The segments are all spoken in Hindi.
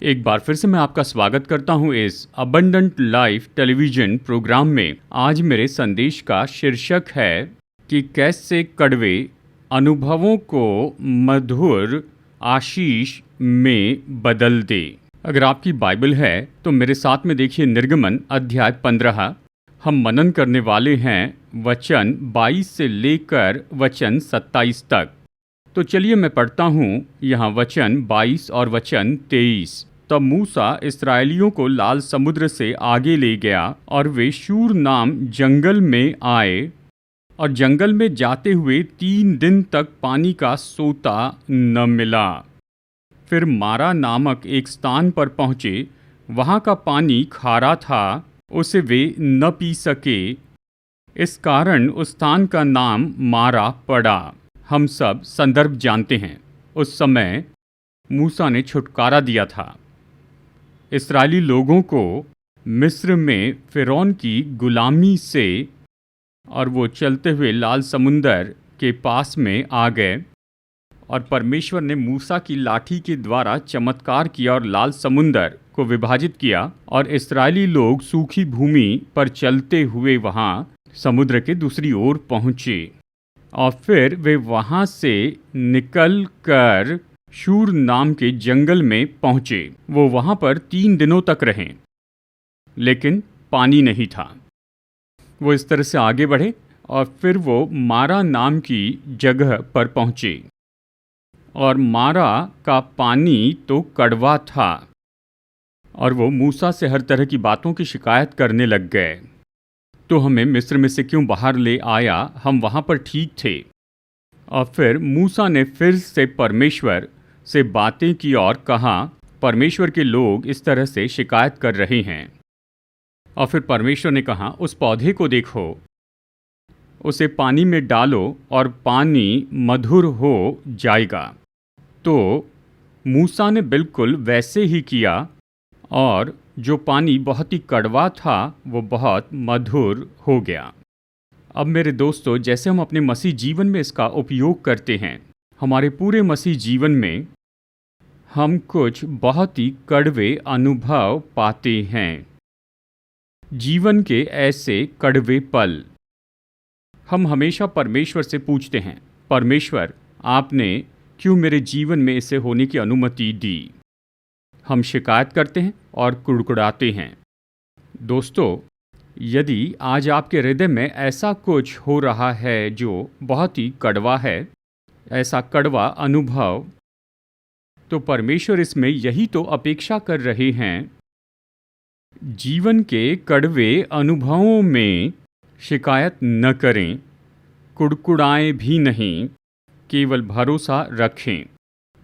एक बार फिर से मैं आपका स्वागत करता हूं इस अबंडेंट लाइफ टेलीविजन प्रोग्राम में। आज मेरे संदेश का शीर्षक है कि कैसे कड़वे अनुभवों को मधुर आशीष में बदल दे। अगर आपकी बाइबल है तो मेरे साथ में देखिए निर्गमन अध्याय 15। हम मनन करने वाले हैं वचन 22 से लेकर वचन 27 तक। तो चलिए मैं पढ़ता हूँ यहाँ वचन 22 और वचन 23। तब मूसा इस्राएलियों को लाल समुद्र से आगे ले गया और वे शूर नाम जंगल में आए और जंगल में जाते हुए 3 दिन तक पानी का सोता न मिला। फिर मारा नामक एक स्थान पर पहुँचे। वहाँ का पानी खारा था, उसे वे न पी सके। इस कारण उस स्थान का नाम मारा पड़ा। हम सब संदर्भ जानते हैं। उस समय मूसा ने छुटकारा दिया था इस्राएली लोगों को मिस्र में फ़िरौन की गुलामी से, और वो चलते हुए लाल समुंदर के पास में आ गए और परमेश्वर ने मूसा की लाठी के द्वारा चमत्कार किया और लाल समुंदर को विभाजित किया और इस्राएली लोग सूखी भूमि पर चलते हुए वहाँ समुद्र के दूसरी ओर पहुँचे। और फिर वे वहाँ से निकल कर शूर नाम के जंगल में पहुँचे। वो वहाँ पर 3 दिनों तक रहे, लेकिन पानी नहीं था। वो इस तरह से आगे बढ़े और फिर वो मारा नाम की जगह पर पहुँचे और मारा का पानी तो कड़वा था और वो मूसा से हर तरह की बातों की शिकायत करने लग गए। तो हमें मिस्र में से क्यों बाहर ले आया? हम वहाँ पर ठीक थे। और फिर मूसा ने फिर से परमेश्वर से बातें की और कहा, परमेश्वर के लोग इस तरह से शिकायत कर रहे हैं। और फिर परमेश्वर ने कहा, उस पौधे को देखो, उसे पानी में डालो और पानी मधुर हो जाएगा। तो मूसा ने बिल्कुल वैसे ही किया और जो पानी बहुत ही कड़वा था वो बहुत मधुर हो गया। अब मेरे दोस्तों, जैसे हम अपने मसीह जीवन में इसका उपयोग करते हैं, हमारे पूरे मसीह जीवन में हम कुछ बहुत ही कड़वे अनुभव पाते हैं। जीवन के ऐसे कड़वे पल हम हमेशा परमेश्वर से पूछते हैं, परमेश्वर आपने क्यों मेरे जीवन में इसे होने की अनुमति दी? हम शिकायत करते हैं और कुड़कुड़ाते हैं। दोस्तों, यदि आज आपके हृदय में ऐसा कुछ हो रहा है जो बहुत ही कड़वा है, ऐसा कड़वा अनुभव, तो परमेश्वर इसमें यही तो अपेक्षा कर रहे हैं। जीवन के कड़वे अनुभवों में शिकायत न करें, कुड़कुड़ाएं भी नहीं, केवल भरोसा रखें।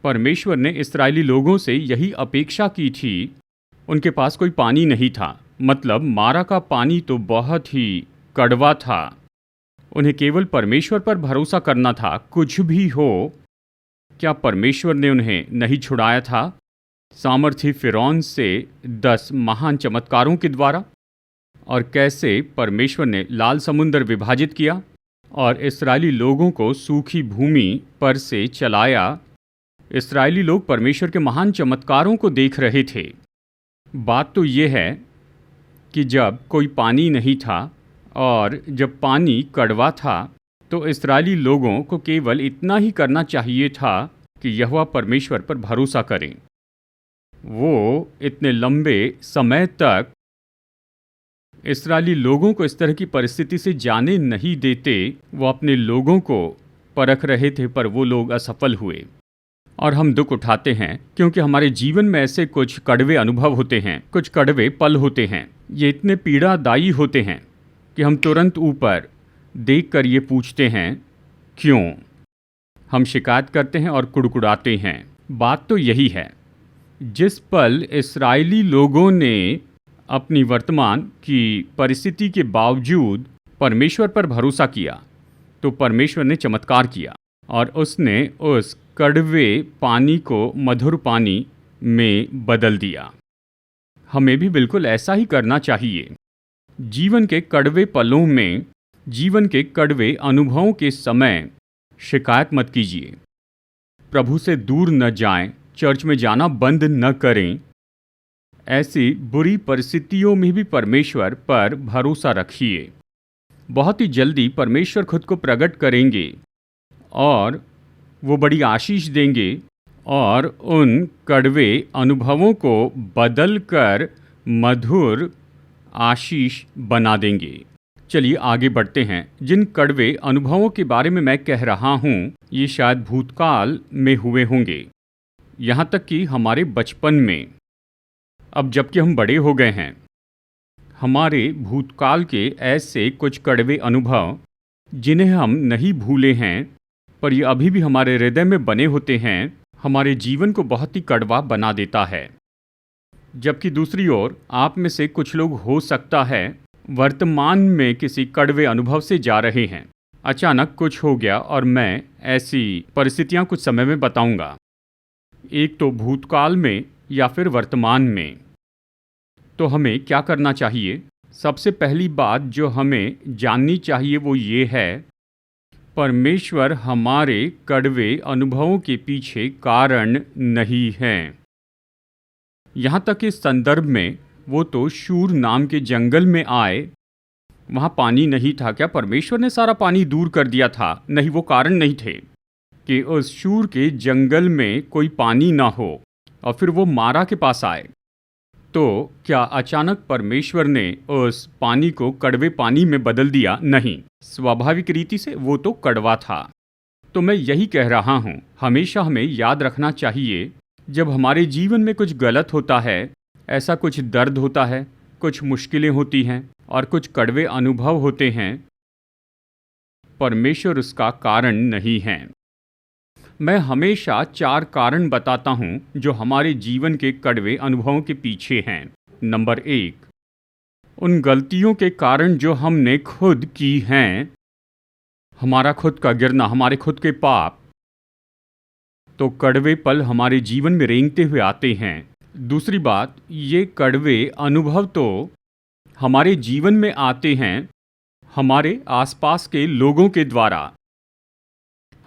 परमेश्वर ने इस्राएली लोगों से यही अपेक्षा की थी। उनके पास कोई पानी नहीं था, मतलब मारा का पानी तो बहुत ही कड़वा था। उन्हें केवल परमेश्वर पर भरोसा करना था। कुछ भी हो, क्या परमेश्वर ने उन्हें नहीं छुड़ाया था सामर्थी फ़िरौन से 10 महान चमत्कारों के द्वारा? और कैसे परमेश्वर ने लाल समुंदर विभाजित किया और इस्राएली लोगों को सूखी भूमि पर से चलाया। इस्राएली लोग परमेश्वर के महान चमत्कारों को देख रहे थे। बात तो ये है कि जब कोई पानी नहीं था और जब पानी कड़वा था, तो इस्राएली लोगों को केवल इतना ही करना चाहिए था कि यहोवा परमेश्वर पर भरोसा करें। वो इतने लंबे समय तक इस्राएली लोगों को इस तरह की परिस्थिति से जाने नहीं देते। वो अपने लोगों को परख रहे थे, पर वो लोग असफल हुए। और हम दुख उठाते हैं क्योंकि हमारे जीवन में ऐसे कुछ कड़वे अनुभव होते हैं, कुछ कड़वे पल होते हैं। ये इतने पीड़ादायी होते हैं कि हम तुरंत ऊपर देखकर ये पूछते हैं, क्यों? हम शिकायत करते हैं और कुड़कुड़ाते हैं। बात तो यही है, जिस पल इस्राएली लोगों ने अपनी वर्तमान की परिस्थिति के बावजूद परमेश्वर पर भरोसा किया, तो परमेश्वर ने चमत्कार किया और उसने उस कड़वे पानी को मधुर पानी में बदल दिया। हमें भी बिल्कुल ऐसा ही करना चाहिए। जीवन के कड़वे पलों में, जीवन के कड़वे अनुभवों के समय शिकायत मत कीजिए। प्रभु से दूर न जाएं, चर्च में जाना बंद न करें, ऐसी बुरी परिस्थितियों में भी परमेश्वर पर भरोसा रखिए। बहुत ही जल्दी परमेश्वर खुद को प्रकट करेंगे और वो बड़ी आशीष देंगे और उन कड़वे अनुभवों को बदल कर मधुर आशीष बना देंगे। चलिए आगे बढ़ते हैं। जिन कड़वे अनुभवों के बारे में मैं कह रहा हूँ, ये शायद भूतकाल में हुए होंगे, यहाँ तक कि हमारे बचपन में। अब जबकि हम बड़े हो गए हैं, हमारे भूतकाल के ऐसे कुछ कड़वे अनुभव जिन्हें हम नहीं भूले हैं, पर ये अभी भी हमारे हृदय में बने होते हैं, हमारे जीवन को बहुत ही कड़वा बना देता है। जबकि दूसरी ओर आप में से कुछ लोग हो सकता है वर्तमान में किसी कड़वे अनुभव से जा रहे हैं। अचानक कुछ हो गया और मैं ऐसी परिस्थितियां कुछ समय में बताऊंगा, एक तो भूतकाल में या फिर वर्तमान में। तो हमें क्या करना चाहिए? सबसे पहली बात जो हमें जाननी चाहिए वो ये है, परमेश्वर हमारे कड़वे अनुभवों के पीछे कारण नहीं हैं। यहाँ तक इस संदर्भ में वो तो शूर नाम के जंगल में आए, वहाँ पानी नहीं था। क्या परमेश्वर ने सारा पानी दूर कर दिया था? नहीं, वो कारण नहीं थे कि उस शूर के जंगल में कोई पानी ना हो और फिर वो मारा के पास आए। तो क्या अचानक परमेश्वर ने उस पानी को कड़वे पानी में बदल दिया? नहीं, स्वाभाविक रीति से वो तो कड़वा था। तो मैं यही कह रहा हूँ, हमेशा हमें याद रखना चाहिए, जब हमारे जीवन में कुछ गलत होता है, ऐसा कुछ दर्द होता है, कुछ मुश्किलें होती हैं और कुछ कड़वे अनुभव होते हैं, परमेश्वर उसका कारण नहीं है। मैं हमेशा 4 कारण बताता हूँ जो हमारे जीवन के कड़वे अनुभवों के पीछे हैं। नंबर 1, उन गलतियों के कारण जो हमने खुद की हैं, हमारा खुद का गिरना, हमारे खुद के पाप। तो कड़वे पल हमारे जीवन में रेंगते हुए आते हैं। दूसरी बात, ये कड़वे अनुभव तो हमारे जीवन में आते हैं हमारे आसपास के लोगों के द्वारा।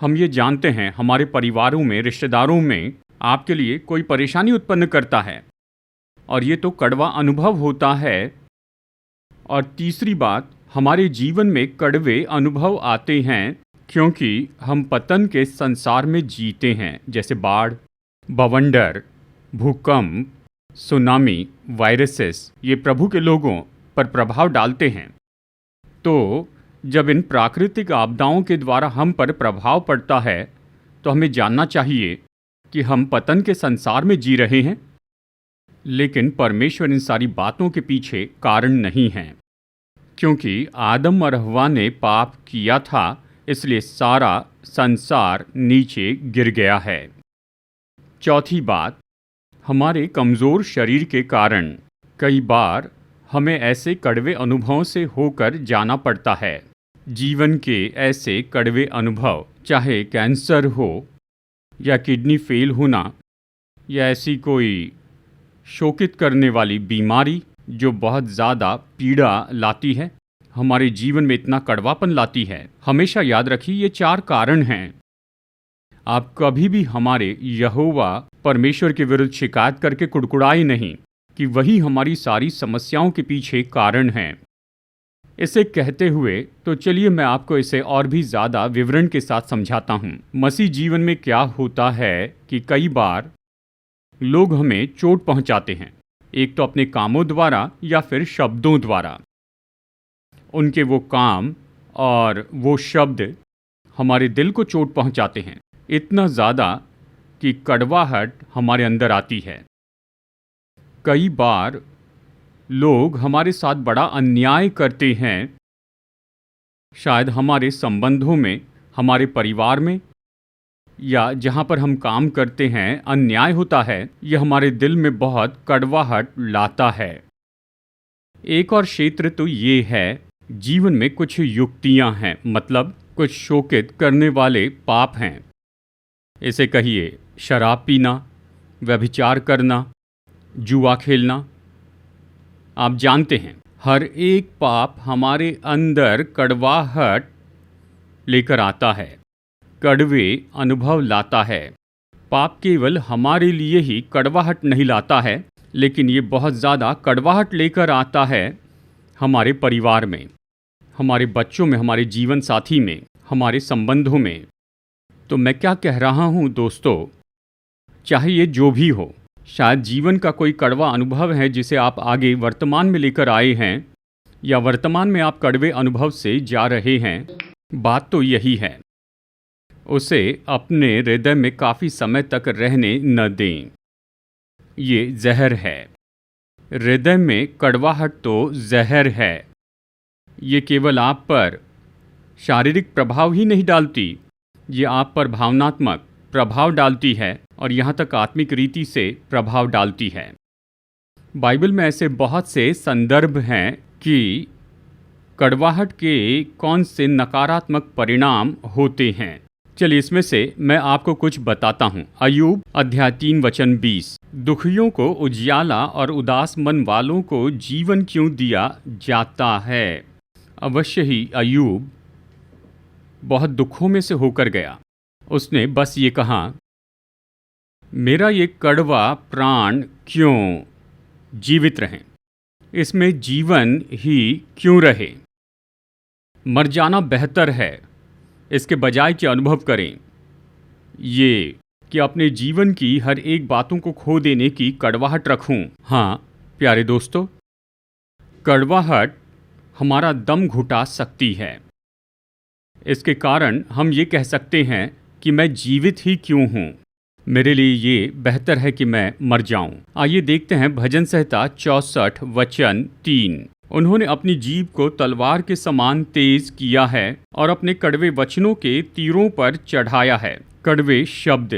हम ये जानते हैं, हमारे परिवारों में, रिश्तेदारों में आपके लिए कोई परेशानी उत्पन्न करता है और ये तो कड़वा अनुभव होता है। और तीसरी बात, हमारे जीवन में कड़वे अनुभव आते हैं क्योंकि हम पतन के संसार में जीते हैं, जैसे बाढ़, बवंडर, भूकंप, सुनामी, वायरसेस, ये प्रभु के लोगों पर प्रभाव डालते हैं। तो जब इन प्राकृतिक आपदाओं के द्वारा हम पर प्रभाव पड़ता है, तो हमें जानना चाहिए कि हम पतन के संसार में जी रहे हैं, लेकिन परमेश्वर इन सारी बातों के पीछे कारण नहीं हैं। क्योंकि आदम और हव्वा ने पाप किया था, इसलिए सारा संसार नीचे गिर गया है। चौथी बात, हमारे कमज़ोर शरीर के कारण कई बार हमें ऐसे कड़वे अनुभवों से होकर जाना पड़ता है। जीवन के ऐसे कड़वे अनुभव, चाहे कैंसर हो या किडनी फेल होना या ऐसी कोई शोकित करने वाली बीमारी जो बहुत ज़्यादा पीड़ा लाती है, हमारे जीवन में इतना कड़वापन लाती है। हमेशा याद रखिए, ये 4 कारण हैं। आप कभी भी हमारे यहोवा परमेश्वर के विरुद्ध शिकायत करके कुड़कुड़ाए नहीं कि वही हमारी सारी समस्याओं के पीछे कारण हैं। इसे कहते हुए तो चलिए मैं आपको इसे और भी ज़्यादा विवरण के साथ समझाता हूँ। मसीह जीवन में क्या होता है कि कई बार लोग हमें चोट पहुँचाते हैं, एक तो अपने कामों द्वारा या फिर शब्दों द्वारा। उनके वो काम और वो शब्द हमारे दिल को चोट पहुँचाते हैं, इतना ज़्यादा कि कड़वाहट हमारे अंदर आती है। कई बार लोग हमारे साथ बड़ा अन्याय करते हैं, शायद हमारे संबंधों में, हमारे परिवार में या जहाँ पर हम काम करते हैं अन्याय होता है। यह हमारे दिल में बहुत कड़वाहट लाता है। एक और क्षेत्र तो ये है, जीवन में कुछ युक्तियाँ हैं, मतलब कुछ शोकित करने वाले पाप हैं। इसे कहिए शराब पीना, व्यभिचार करना, जुआ खेलना। आप जानते हैं, हर एक पाप हमारे अंदर कड़वाहट लेकर आता है, कड़वे अनुभव लाता है। पाप केवल हमारे लिए ही कड़वाहट नहीं लाता है, लेकिन ये बहुत ज़्यादा कड़वाहट लेकर आता है हमारे परिवार में, हमारे बच्चों में, हमारे जीवन साथी में, हमारे संबंधों में। तो मैं क्या कह रहा हूँ दोस्तों, चाहे ये जो भी हो, शायद जीवन का कोई कड़वा अनुभव है जिसे आप आगे वर्तमान में लेकर आए हैं, या वर्तमान में आप कड़वे अनुभव से जा रहे हैं। बात तो यही है, उसे अपने हृदय में काफ़ी समय तक रहने न दें। ये जहर है। हृदय में कड़वाहट तो जहर है। ये केवल आप पर शारीरिक प्रभाव ही नहीं डालती, ये आप पर भावनात्मक प्रभाव डालती है और यहाँ तक आत्मिक रीति से प्रभाव डालती है। बाइबल में ऐसे बहुत से संदर्भ हैं कि कड़वाहट के कौन से नकारात्मक परिणाम होते हैं। चलिए इसमें से मैं आपको कुछ बताता हूँ। अय्यूब अध्याय 3 वचन 20, दुखियों को उजियाला और उदास मन वालों को जीवन क्यों दिया जाता है। अवश्य ही अय्यूब बहुत दुखों में से होकर गया। उसने बस ये कहा, मेरा ये कड़वा प्राण क्यों जीवित रहें, इसमें जीवन ही क्यों रहे, मर जाना बेहतर है, इसके बजाय कि अनुभव करें ये कि अपने जीवन की हर एक बातों को खो देने की कड़वाहट रखूं। हाँ प्यारे दोस्तों, कड़वाहट हमारा दम घुटा सकती है। इसके कारण हम ये कह सकते हैं कि मैं जीवित ही क्यों हूँ, मेरे लिए ये बेहतर है कि मैं मर जाऊं। आइए देखते हैं भजन संहिता 64 वचन 3। उन्होंने अपनी जीभ को तलवार के समान तेज किया है और अपने कड़वे वचनों के तीरों पर चढ़ाया है। कड़वे शब्द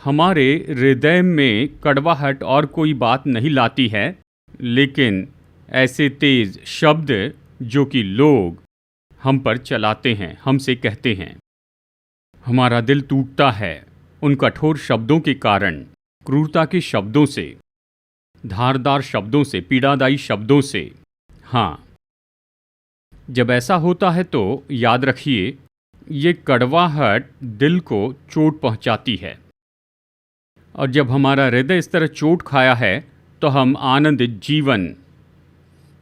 हमारे हृदय में कड़वाहट और कोई बात नहीं लाती है, लेकिन ऐसे तेज शब्द जो कि लोग हम पर चलाते हैं, हमसे कहते हैं, हमारा दिल टूटता है उन कठोर शब्दों के कारण, क्रूरता के शब्दों से, धारदार शब्दों से, पीड़ादायी शब्दों से। हाँ, जब ऐसा होता है तो याद रखिए, ये कड़वाहट दिल को चोट पहुंचाती है। और जब हमारा हृदय इस तरह चोट खाया है तो हम आनंदित जीवन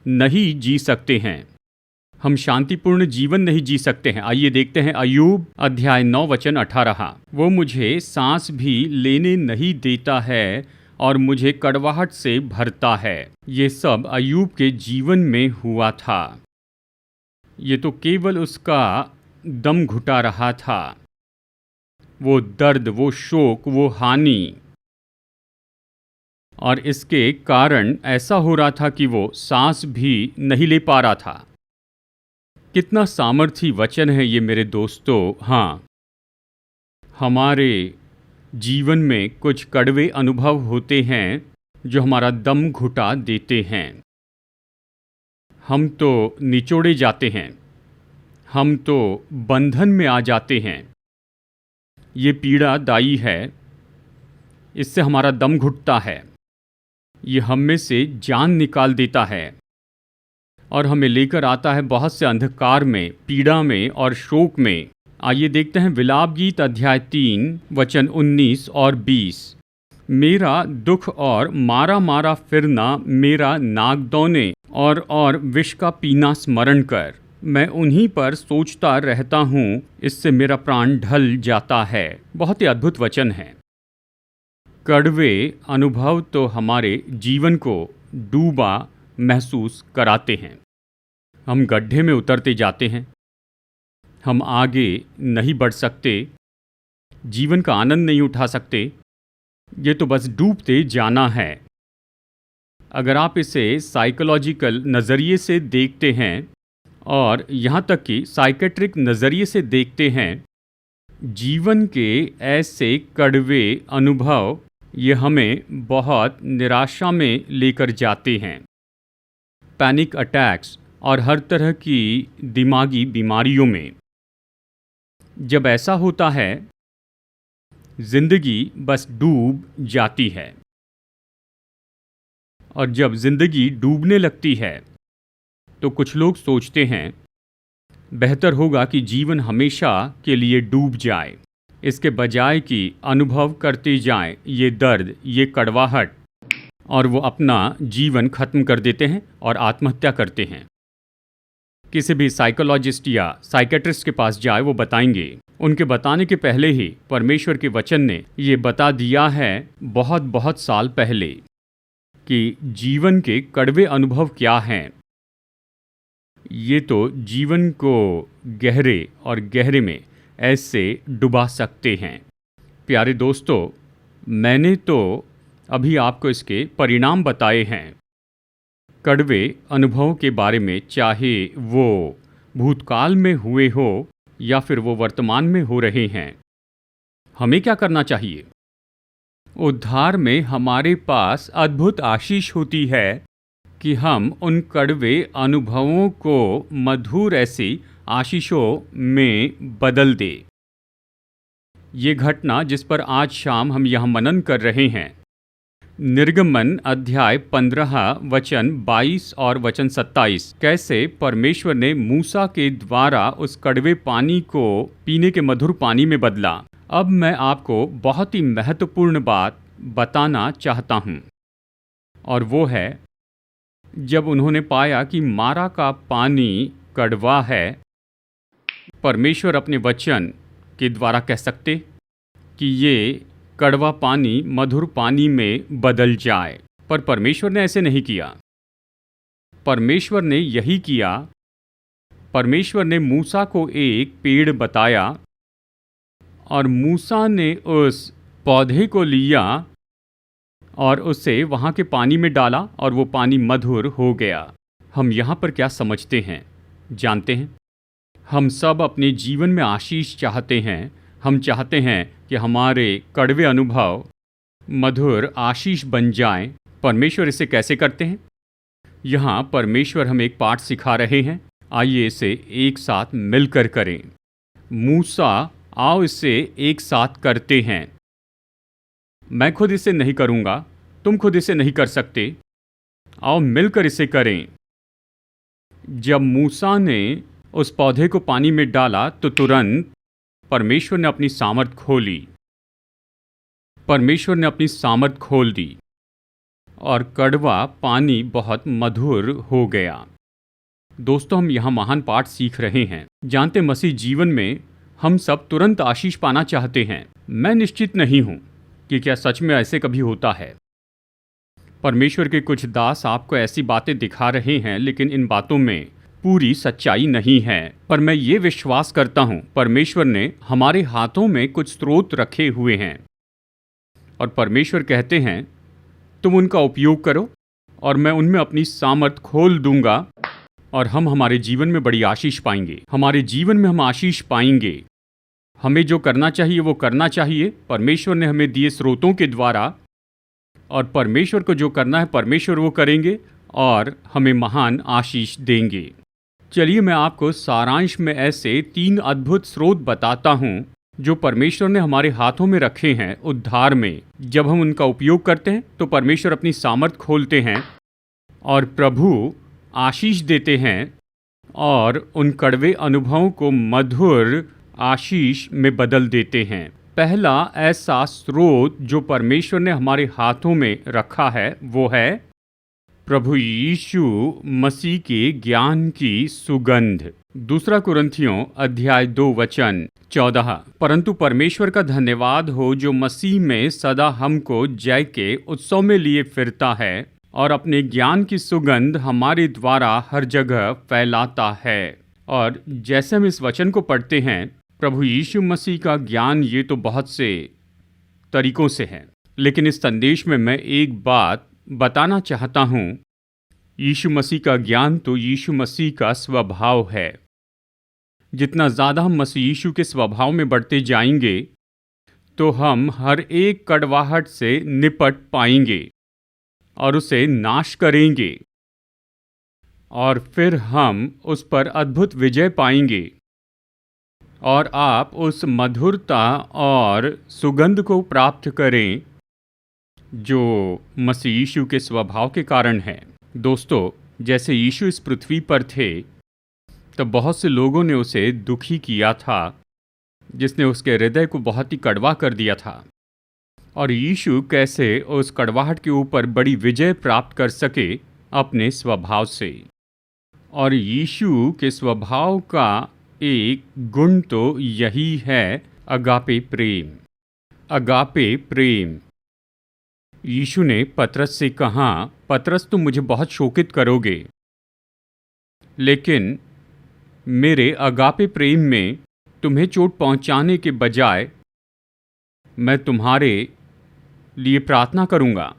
नहीं जी सकते हैं, हम शांतिपूर्ण जीवन नहीं जी सकते हैं। आइए देखते हैं अय्यूब अध्याय 9 वचन 18। वो मुझे सांस भी लेने नहीं देता है और मुझे कड़वाहट से भरता है। ये सब अय्यूब के जीवन में हुआ था। ये तो केवल उसका दम घुटा रहा था, वो दर्द, वो शोक, वो हानि, और इसके कारण ऐसा हो रहा था कि वो सांस भी नहीं ले पा रहा था। कितना सामर्थी वचन है ये मेरे दोस्तों। हाँ, हमारे जीवन में कुछ कड़वे अनुभव होते हैं जो हमारा दम घुटा देते हैं। हम तो निचोड़े जाते हैं, हम तो बंधन में आ जाते हैं। ये पीड़ादायी है, इससे हमारा दम घुटता है, ये हम में से जान निकाल देता है और हमें लेकर आता है बहुत से अंधकार में, पीड़ा में और शोक में। आइए देखते हैं विलाप गीत अध्याय 3 वचन 19 और 20। मेरा दुख और मारा मारा फिरना, मेरा नागदौने और विष का पीना स्मरण कर, मैं उन्हीं पर सोचता रहता हूँ, इससे मेरा प्राण ढल जाता है। बहुत ही अद्भुत वचन है। कड़वे अनुभव तो हमारे जीवन को डूबा महसूस कराते हैं। हम गड्ढे में उतरते जाते हैं, हम आगे नहीं बढ़ सकते, जीवन का आनंद नहीं उठा सकते, ये तो बस डूबते जाना है। अगर आप इसे साइकोलॉजिकल नज़रिए से देखते हैं और यहाँ तक कि साइकेट्रिक नज़रिए से देखते हैं, जीवन के ऐसे कड़वे अनुभव ये हमें बहुत निराशा में लेकर जाते हैं। पैनिक अटैक्स और हर तरह की दिमागी बीमारियों में। जब ऐसा होता है, जिंदगी बस डूब जाती है, और जब जिंदगी डूबने लगती है तो कुछ लोग सोचते हैं बेहतर होगा कि जीवन हमेशा के लिए डूब जाए, इसके बजाय कि अनुभव करते जाएं ये दर्द, ये कड़वाहट और वो अपना जीवन खत्म कर देते हैं और आत्महत्या करते हैं। किसी भी साइकोलॉजिस्ट या साइकेट्रिस्ट के पास जाए, वो बताएंगे, उनके बताने के पहले ही परमेश्वर के वचन ने ये बता दिया है बहुत बहुत साल पहले कि जीवन के कड़वे अनुभव क्या हैं। ये तो जीवन को गहरे और गहरे में ऐसे डुबा सकते हैं। प्यारे दोस्तों, मैंने तो अभी आपको इसके परिणाम बताए हैं। कड़वे अनुभवों के बारे में, चाहे वो भूतकाल में हुए हो या फिर वो वर्तमान में हो रहे हैं। हमें क्या करना चाहिए? उद्धार में हमारे पास अद्भुत आशीष होती है कि हम उन कड़वे अनुभवों को मधुर ऐसी आशीषों में बदल दे। ये घटना जिस पर आज शाम हम यहाँ मनन कर रहे हैं, निर्गमन अध्याय 15 वचन 22 और वचन 27, कैसे परमेश्वर ने मूसा के द्वारा उस कड़वे पानी को पीने के मधुर पानी में बदला। अब मैं आपको बहुत ही महत्वपूर्ण बात बताना चाहता हूँ, और वो है जब उन्होंने पाया कि मारा का पानी कड़वा है। परमेश्वर अपने वचन के द्वारा कह सकते कि ये कड़वा पानी मधुर पानी में बदल जाए, पर परमेश्वर ने ऐसे नहीं किया। परमेश्वर ने यही किया, परमेश्वर ने मूसा को एक पेड़ बताया और मूसा ने उस पौधे को लिया और उसे वहाँ के पानी में डाला और वो पानी मधुर हो गया। हम यहाँ पर क्या समझते हैं जानते हैं? हम सब अपने जीवन में आशीष चाहते हैं। हम चाहते हैं कि हमारे कड़वे अनुभव मधुर आशीष बन जाएं। परमेश्वर इसे कैसे करते हैं? यहाँ परमेश्वर हमें एक पाठ सिखा रहे हैं। आइए इसे एक साथ मिलकर करें। मूसा, आओ इसे एक साथ करते हैं। मैं खुद इसे नहीं करूँगा, तुम खुद इसे नहीं कर सकते। आओ मिलकर इसे करें। जब मूसा ने उस पौधे को पानी में डाला तो तुरंत परमेश्वर ने अपनी सामर्थ खोली। परमेश्वर ने अपनी सामर्थ खोल दी और कड़वा पानी बहुत मधुर हो गया। दोस्तों, हम यहाँ महान पाठ सीख रहे हैं। जानते मसीह जीवन में हम सब तुरंत आशीष पाना चाहते हैं। मैं निश्चित नहीं हूँ कि क्या सच में ऐसे कभी होता है। परमेश्वर के कुछ दास आपको ऐसी बातें दिखा रहे हैं, लेकिन इन बातों में पूरी सच्चाई नहीं है। पर मैं ये विश्वास करता हूँ परमेश्वर ने हमारे हाथों में कुछ स्रोत रखे हुए हैं और परमेश्वर कहते हैं तुम उनका उपयोग करो और मैं उनमें अपनी सामर्थ खोल दूंगा और हम हमारे जीवन में बड़ी आशीष पाएंगे। हमारे जीवन में हम आशीष पाएंगे। हमें जो करना चाहिए वो करना चाहिए परमेश्वर ने हमें दिए स्रोतों के द्वारा, और परमेश्वर को जो करना है परमेश्वर वो करेंगे और हमें महान आशीष देंगे। चलिए मैं आपको सारांश में ऐसे 3 अद्भुत स्रोत बताता हूँ जो परमेश्वर ने हमारे हाथों में रखे हैं उद्धार में। जब हम उनका उपयोग करते हैं तो परमेश्वर अपनी सामर्थ खोलते हैं और प्रभु आशीष देते हैं और उन कड़वे अनुभवों को मधुर आशीष में बदल देते हैं। पहला ऐसा स्रोत जो परमेश्वर ने हमारे हाथों में रखा है वो है प्रभु यीशु मसीह के ज्ञान की सुगंध। 2 कुरिन्थियों अध्याय 2 वचन 14। परंतु परमेश्वर का धन्यवाद हो जो मसीह में सदा हमको जय के उत्सव में लिए फिरता है और अपने ज्ञान की सुगंध हमारे द्वारा हर जगह फैलाता है। और जैसे हम इस वचन को पढ़ते हैं, प्रभु यीशु मसीह का ज्ञान ये तो बहुत से तरीकों से है, लेकिन इस संदेश में मैं एक बात बताना चाहता हूँ। यीशु मसीह का ज्ञान तो यीशु मसीह का स्वभाव है। जितना ज़्यादा हम मसीह यीशु के स्वभाव में बढ़ते जाएंगे तो हम हर एक कड़वाहट से निपट पाएंगे और उसे नाश करेंगे और फिर हम उस पर अद्भुत विजय पाएंगे और आप उस मधुरता और सुगंध को प्राप्त करें जो मसीह यीशु के स्वभाव के कारण है। दोस्तों, जैसे यीशु इस पृथ्वी पर थे तो बहुत से लोगों ने उसे दुखी किया था, जिसने उसके हृदय को बहुत ही कड़वा कर दिया था और यीशु कैसे उस कड़वाहट के ऊपर बड़ी विजय प्राप्त कर सके अपने स्वभाव से। और यीशु के स्वभाव का एक गुण तो यही है अगापे प्रेम। अगापे प्रेम। यीशु ने पतरस से कहा, पतरस तुम मुझे बहुत शोकित करोगे, लेकिन मेरे अगापे प्रेम में तुम्हें चोट पहुंचाने के बजाय मैं तुम्हारे लिए प्रार्थना करूंगा।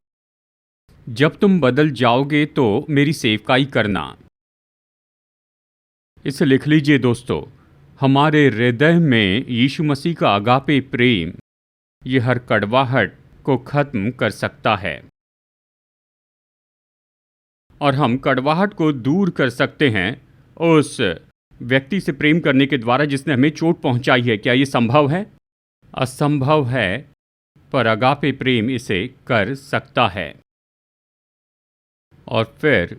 जब तुम बदल जाओगे तो मेरी सेवकाई करना। इसे लिख लीजिए दोस्तों, हमारे हृदय में यीशु मसीह का अगापे प्रेम ये हर कड़वाहट को खत्म कर सकता है। और हम कड़वाहट को दूर कर सकते हैं उस व्यक्ति से प्रेम करने के द्वारा जिसने हमें चोट पहुंचाई है। क्या ये संभव है? असंभव है, पर अगापे प्रेम इसे कर सकता है। और फिर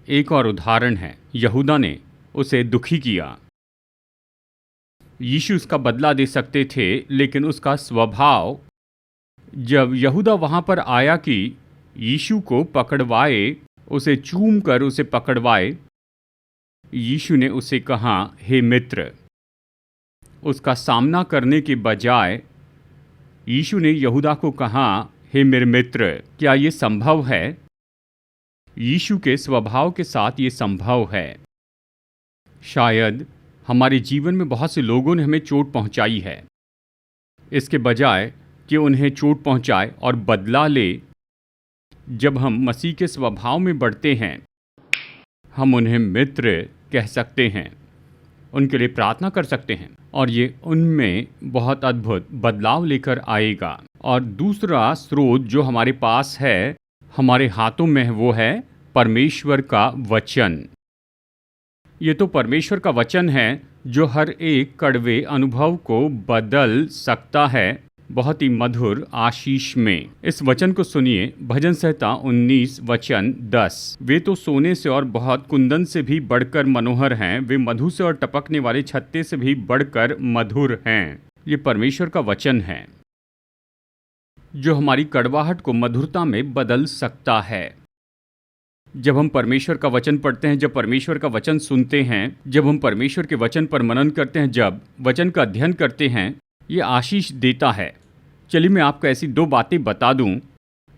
एक और उदाहरण है, यहूदा ने उसे दुखी किया। यीशु उसका बदला दे सकते थे, लेकिन उसका स्वभाव, जब यहूदा वहां पर आया कि यीशु को पकड़वाए, उसे चूम कर उसे पकड़वाए, यीशु ने उसे कहा, हे मित्र। उसका सामना करने के बजाय यीशु ने यहूदा को कहा, हे मेरे मित्र। क्या ये संभव है? यीशु के स्वभाव के साथ ये संभव है। शायद हमारे जीवन में बहुत से लोगों ने हमें चोट पहुंचाई है। इसके बजाय कि उन्हें चोट पहुंचाए और बदला ले, जब हम मसीह के स्वभाव में बढ़ते हैं, हम उन्हें मित्र कह सकते हैं, उनके लिए प्रार्थना कर सकते हैं, और ये उनमें बहुत अद्भुत बदलाव लेकर आएगा। और दूसरा स्रोत जो हमारे पास है, हमारे हाथों में, वो है परमेश्वर का वचन। ये तो परमेश्वर का वचन है जो हर एक कड़वे अनुभव को बदल सकता है बहुत ही मधुर आशीष में। इस वचन को सुनिए, भजन संहिता 19 वचन 10। वे तो सोने से और बहुत कुंदन से भी बढ़कर मनोहर हैं, वे मधु से और टपकने वाले छत्ते से भी बढ़कर मधुर हैं। ये परमेश्वर का वचन है जो हमारी कड़वाहट को मधुरता में बदल सकता है। जब हम परमेश्वर का वचन पढ़ते हैं, जब परमेश्वर का वचन सुनते हैं, जब हम परमेश्वर के वचन पर मनन करते हैं, जब वचन का अध्ययन करते हैं, ये आशीष देता है। चलिए मैं आपको ऐसी 2 बातें बता दूं।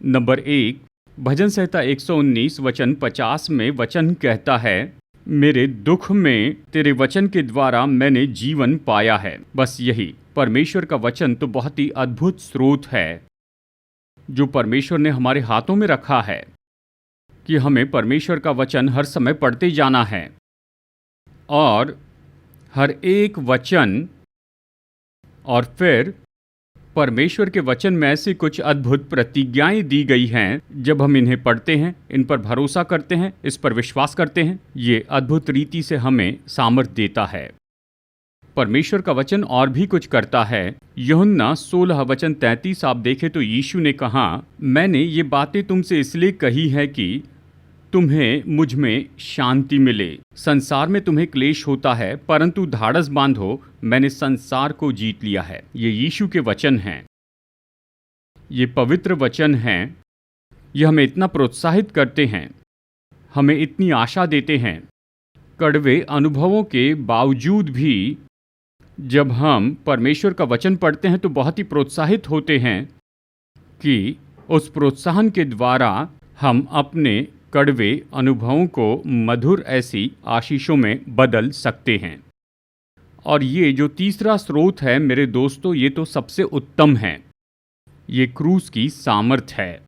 नंबर 1, भजन संहिता 119 वचन 50 में वचन कहता है, मेरे दुख में तेरे वचन के द्वारा मैंने जीवन पाया है। बस यही, परमेश्वर का वचन तो बहुत ही अद्भुत स्रोत है जो परमेश्वर ने हमारे हाथों में रखा है कि हमें परमेश्वर का वचन हर समय पढ़ते जाना है। और हर एक वचन, और फिर परमेश्वर के वचन में ऐसी कुछ अद्भुत प्रतिज्ञाएं दी गई हैं, जब हम इन्हें पढ़ते हैं, इन पर भरोसा करते हैं, इस पर विश्वास करते हैं, ये अद्भुत रीति से हमें सामर्थ देता है। परमेश्वर का वचन और भी कुछ करता है। यूहन्ना 16 वचन 33 आप देखें तो यीशु ने कहा, मैंने ये बातें तुमसे इसलिए कही है कि तुम्हें मुझ में शांति मिले। संसार में तुम्हें क्लेश होता है, परंतु धाड़स बांधो, मैंने संसार को जीत लिया है। ये यीशु के वचन हैं, ये पवित्र वचन हैं। ये हमें इतना प्रोत्साहित करते हैं, हमें इतनी आशा देते हैं। कड़वे अनुभवों के बावजूद भी जब हम परमेश्वर का वचन पढ़ते हैं तो बहुत ही प्रोत्साहित होते हैं कि उस प्रोत्साहन के द्वारा हम अपने कड़वे अनुभवों को मधुर ऐसी आशीषों में बदल सकते हैं। और ये जो तीसरा स्रोत है मेरे दोस्तों, ये तो सबसे उत्तम है। ये क्रूस की सामर्थ है।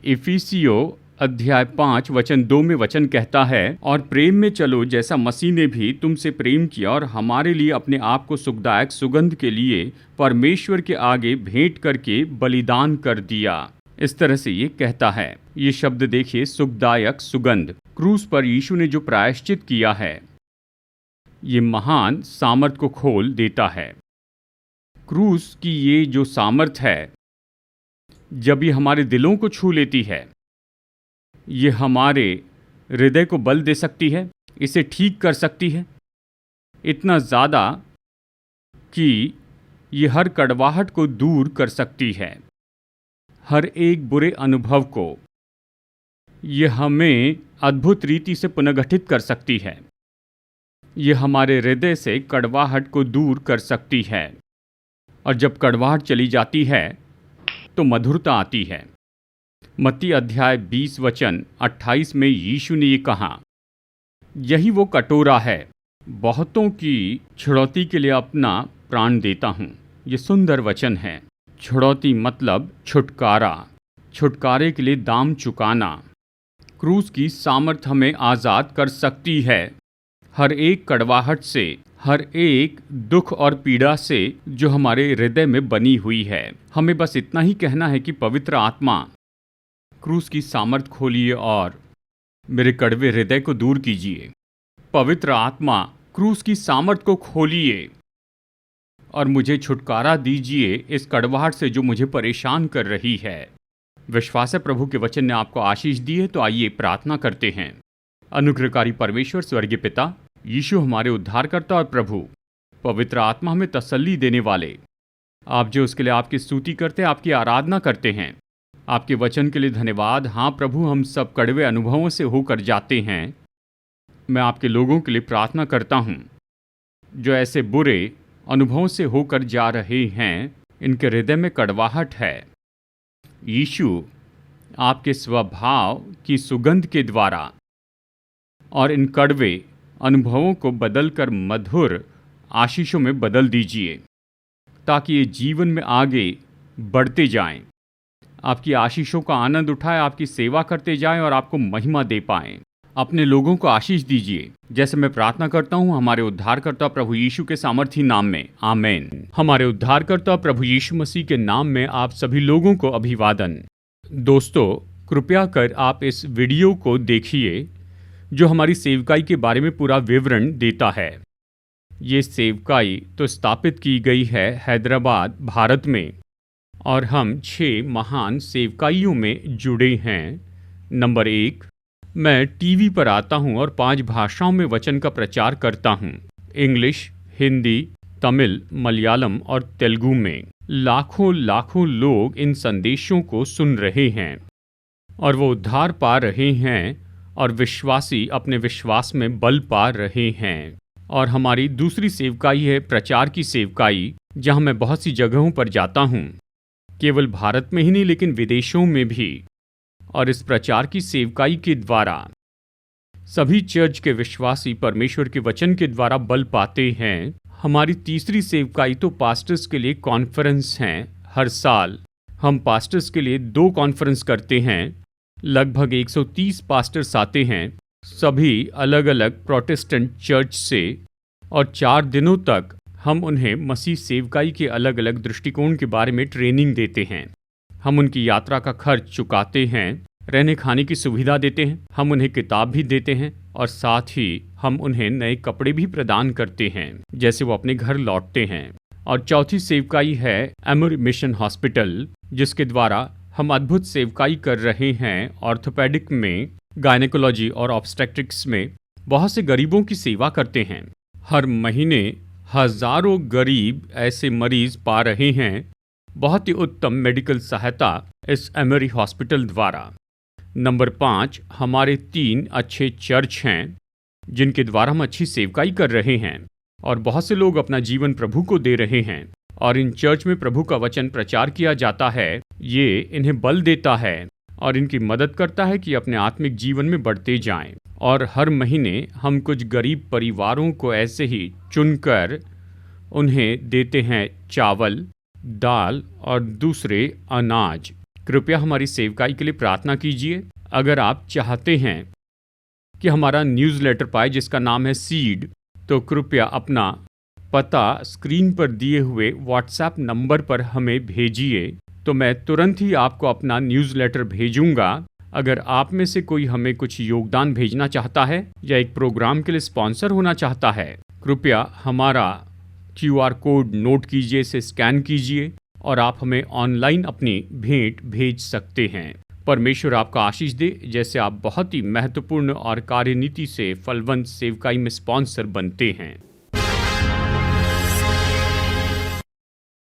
इफिसियों अध्याय 5 वचन 2 में वचन कहता है, और प्रेम में चलो जैसा मसीह ने भी तुमसे प्रेम किया और हमारे लिए अपने आप को सुखदायक सुगंध के लिए परमेश्वर के आगे भेंट करके बलिदान कर दिया। इस तरह से ये कहता है। ये शब्द देखिए, सुखदायक सुगंध। क्रूस पर यीशु ने जो प्रायश्चित किया है, ये महान सामर्थ को खोल देता है। क्रूस की ये जो सामर्थ है, जब ये हमारे दिलों को छू लेती है, ये हमारे हृदय को बल दे सकती है, इसे ठीक कर सकती है, इतना ज़्यादा कि ये हर कड़वाहट को दूर कर सकती है। हर एक बुरे अनुभव को ये हमें अद्भुत रीति से पुनर्गठित कर सकती है। ये हमारे हृदय से कड़वाहट को दूर कर सकती है, और जब कड़वाहट चली जाती है तो मधुरता आती है। मत्ती अध्याय 20 वचन 28 में यीशु ने ये कहा, यही वो कटोरा है, बहुतों की छुड़ौती के लिए अपना प्राण देता हूँ। ये सुंदर वचन है। छुड़ौती मतलब छुटकारा, छुटकारे के लिए दाम चुकाना। क्रूस की सामर्थ हमें आज़ाद कर सकती है, हर एक कड़वाहट से, हर एक दुख और पीड़ा से जो हमारे हृदय में बनी हुई है। हमें बस इतना ही कहना है कि पवित्र आत्मा, क्रूस की सामर्थ खोलिए और मेरे कड़वे हृदय को दूर कीजिए। पवित्र आत्मा, क्रूस की सामर्थ को खोलिए और मुझे छुटकारा दीजिए इस कड़वाहट से जो मुझे परेशान कर रही है। विश्वास है प्रभु के वचन ने आपको आशीष दी है, तो आइए प्रार्थना करते हैं। अनुग्रहकारी परमेश्वर, स्वर्गीय पिता, यीशु हमारे उद्धारकर्ता और प्रभु, पवित्र आत्मा हमें तसल्ली देने वाले, आप जो उसके लिए आपकी स्तुति करते हैं, आपकी आराधना करते हैं, आपके वचन के लिए धन्यवाद। हाँ प्रभु, हम सब कड़वे अनुभवों से होकर जाते हैं। मैं आपके लोगों के लिए प्रार्थना करता हूँ जो ऐसे बुरे अनुभवों से होकर जा रहे हैं, इनके हृदय में कड़वाहट है। यीशु, आपके स्वभाव की सुगंध के द्वारा और इन कड़वे अनुभवों को बदलकर मधुर आशीषों में बदल दीजिए, ताकि ये जीवन में आगे बढ़ते जाएं, आपकी आशीषों का आनंद उठाएं, आपकी सेवा करते जाएं और आपको महिमा दे पाएं। अपने लोगों को आशीष दीजिए, जैसे मैं प्रार्थना करता हूँ हमारे उद्धारकर्ता प्रभु यीशु के सामर्थी नाम में, आमीन। हमारे उद्धारकर्ता प्रभु यीशु मसीह के नाम में आप सभी लोगों को अभिवादन। दोस्तों, कृपया कर आप इस वीडियो को देखिए जो हमारी सेवकाई के बारे में पूरा विवरण देता है। ये सेवकाई तो स्थापित की गई है हैदराबाद, भारत में, और हम 6 महान सेवकाइयों में जुड़े हैं। नंबर 1, मैं टीवी पर आता हूँ और 5 भाषाओं में वचन का प्रचार करता हूँ, इंग्लिश, हिंदी, तमिल, मलयालम और तेलुगु में। लाखों लाखों लोग इन संदेशों को सुन रहे हैं और वो उद्धार पा रहे हैं और विश्वासी अपने विश्वास में बल पा रहे हैं। और हमारी दूसरी सेवकाई है प्रचार की सेवकाई, जहाँ मैं बहुत सी जगहों पर जाता हूँ, केवल भारत में ही नहीं लेकिन विदेशों में भी। और इस प्रचार की सेवकाई के द्वारा सभी चर्च के विश्वासी परमेश्वर के वचन के द्वारा बल पाते हैं। हमारी तीसरी सेवकाई तो पास्टर्स के लिए कॉन्फ्रेंस हैं। हर साल हम पास्टर्स के लिए 2 कॉन्फ्रेंस करते हैं। लगभग 130 पास्टर्स आते हैं, सभी अलग अलग प्रोटेस्टेंट चर्च से, और 4 दिनों तक हम उन्हें मसीह सेवकाई के अलग अलग दृष्टिकोण के बारे में ट्रेनिंग देते हैं। हम उनकी यात्रा का खर्च चुकाते हैं, रहने खाने की सुविधा देते हैं, हम उन्हें किताब भी देते हैं और साथ ही हम उन्हें नए कपड़े भी प्रदान करते हैं जैसे वो अपने घर लौटते हैं। और चौथी सेवकाई है एमोरी मिशन हॉस्पिटल, जिसके द्वारा हम अद्भुत सेवकाई कर रहे हैं। ऑर्थोपेडिक में, गायनेकोलॉजी और ऑब्स्टेट्रिक्स में बहुत से गरीबों की सेवा करते हैं। हर महीने हजारों गरीब ऐसे मरीज पा रहे हैं बहुत ही उत्तम मेडिकल सहायता इस एमोरी हॉस्पिटल द्वारा। नंबर 5, हमारे 3 अच्छे चर्च हैं जिनके द्वारा हम अच्छी सेवकाई कर रहे हैं और बहुत से लोग अपना जीवन प्रभु को दे रहे हैं। और इन चर्च में प्रभु का वचन प्रचार किया जाता है। ये इन्हें बल देता है और इनकी मदद करता है कि अपने आत्मिक जीवन में बढ़ते जाएं। और हर महीने हम कुछ गरीब परिवारों को ऐसे ही चुनकर उन्हें देते हैं चावल, दाल और दूसरे अनाज। कृपया हमारी सेवकाई के लिए प्रार्थना कीजिए। अगर आप चाहते हैं कि हमारा न्यूज़लेटर पाए जिसका नाम है सीड, तो कृपया अपना पता स्क्रीन पर दिए हुए व्हाट्सएप नंबर पर हमें भेजिए, तो मैं तुरंत ही आपको अपना न्यूज़लेटर भेजूंगा। अगर आप में से कोई हमें कुछ योगदान भेजना चाहता है या एक प्रोग्राम के लिए स्पॉन्सर होना चाहता है, कृपया हमारा QR कोड नोट कीजिए, इसे स्कैन कीजिए और आप हमें ऑनलाइन अपनी भेंट भेज सकते हैं। परमेश्वर आपका आशीष दे, जैसे आप बहुत ही महत्वपूर्ण और कार्यनीति से फलवंत सेवकाई में स्पॉन्सर बनते हैं।